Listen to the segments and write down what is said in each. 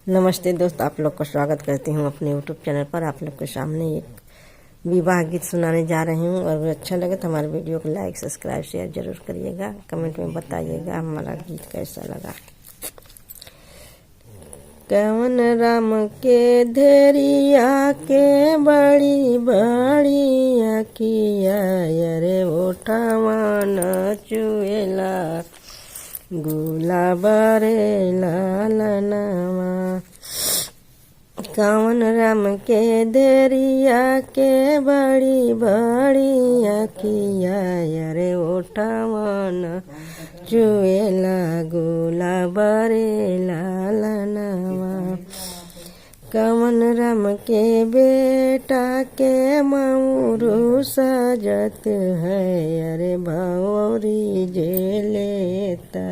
नमस्ते दोस्त, आप लोग का स्वागत करती हूँ अपने यूट्यूब चैनल पर। आप लोग के सामने एक विवाह गीत सुनाने जा रही हूँ और अच्छा लगे तो हमारे वीडियो को लाइक सब्सक्राइब शेयर जरूर करिएगा। कमेंट में बताइएगा हमारा गीत कैसा लगा। कवन राम के धेरिया के बड़ी बड़ी अखिया, अरे ओठवन चुएला गुलाब रे लालनवा। कवन राम के धेरिया के बड़ी बड़ी अखिया, अरे ओठवन चुएला गुलाब रे लालनवा। कवन राम के बेटा के मऊरू सजत है, अरे भौरी जेलेता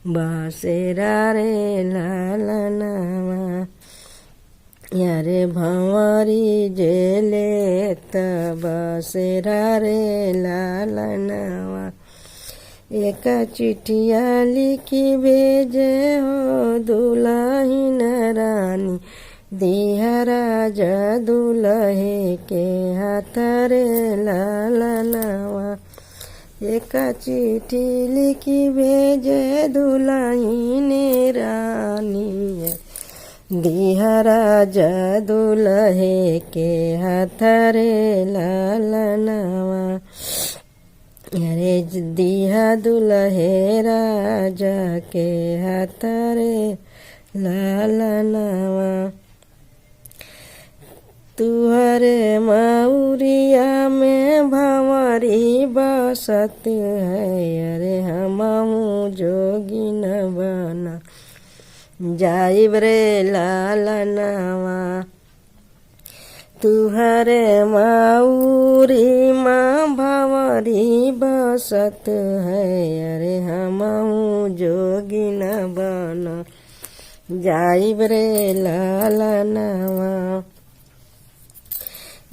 बासेरा रे लालनवा। अरे भंवरी जेलेता बासेरा रे लालनवा। एक चिट्ठिया लिखी भेजे हो दुल्हन रानी, दिया राजा दुल्हे के हाथ रे लालनवा। एक चिट्ठी लिखी भेजे दुल्हन रानी, दिया राजा दुल्हे के हाथ रे लालनवा। अरे दिया दुल्हे राजा के हाथ रे लालनवा। तुहरे मऊरिया में भंवरी बसत है, अरे हमहू जोगिन बना जाइब रे लालनवा। तुहरे मऊरी माँ भंवरी बसत है, अरे हमहू जोगिन बना जाइब रे लालनवा।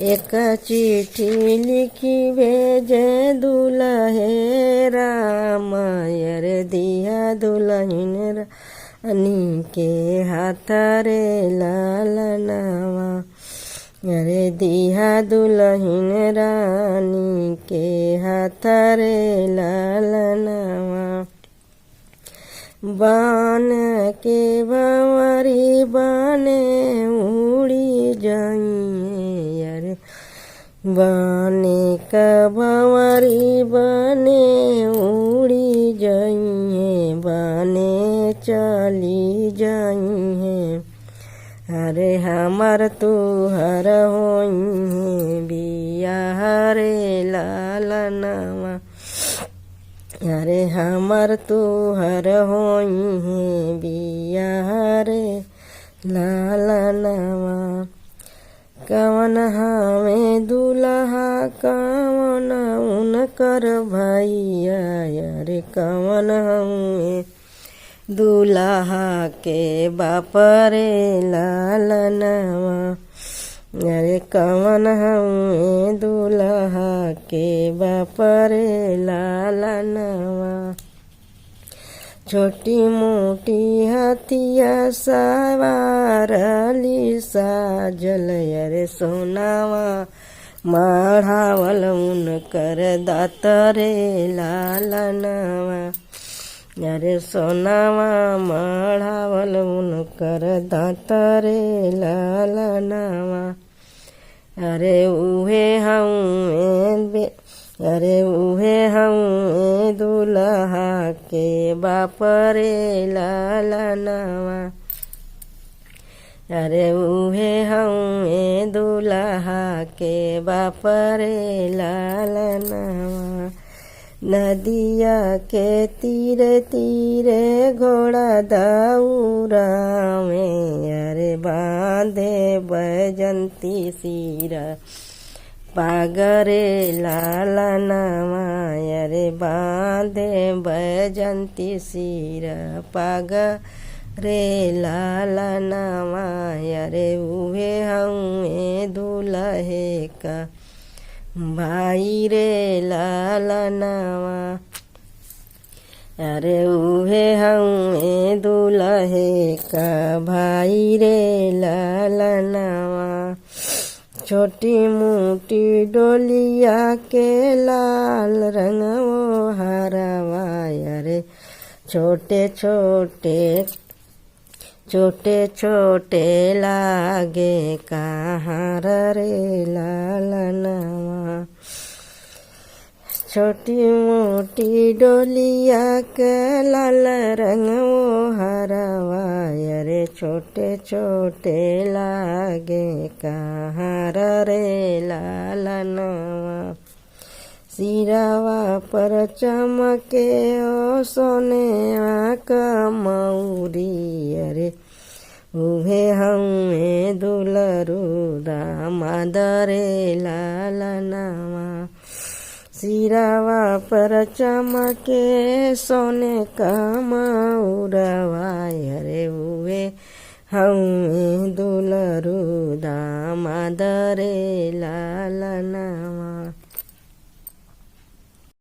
एक चिट्ठी लिखी भेजे दुल्हे राम, अरे दिया दुल्हन रानी के हाथ रे लालनवा। अरे दिया दुल्हन रानी के हाथ रे लालनवा। बान के भंवरी बने उड़ी जाइए, अरे बाने का भंवरी बने उड़ी जाइए, बाने चली जाइए। अरे हमर तुहर होइहे बियाह रे लालनवा। अरे हमर तुहर होइहे बियाह रे लालनवा। कवन हमें दुल्हा कवन उनकर भैया, अरे कवन हमें दुल्हा के बाप रे लालनवा। अरे कवन हमें दुल्हा के बाप रे लालनवा। छोटी मोटी हथिया सवारली साजल, अरे सोनावा मढ़ावल उनकर दात रे लालनवा। अरे सोनावा मढ़ावल उनकर दात रे लालनवा। अरे उहे हऊँ, अरे उहे हऊँ दुल्हा के बाप रे लालनवा। अरे उहे हऊँ दुल्हा के बाप रे लालनवा। नदिया के तीरे तीरे घोड़ा दौरा में, अरे बांधे बैजंती सिरा पागरे लालनवा। अरे बांधे बैजंती सिरा पागरे लालनवा। अरे उहे हऊँ दुल्हे का भाई रे लालनवा। अरे उहे हउए दुल्हे का भाई रे लालनवा। छोटी मोटी डोलिया के लाल रंग वो हरवा। अरे छोटे छोटे लागे कहाँ रे लालनवा। छोटी मोटी डोलिया के लाल रंग वो हरवा। अरे छोटे छोटे लागे कहाँ रे लालनवा। सिरावा पर चमके ओ सोने का मौरी। अरे उहे हउए दुलरू दामाद रे लालनवा। सिरावा पर चमके सोने का मौरवा। अरे उहे हउए दुलरू दामाद रे लालनवा।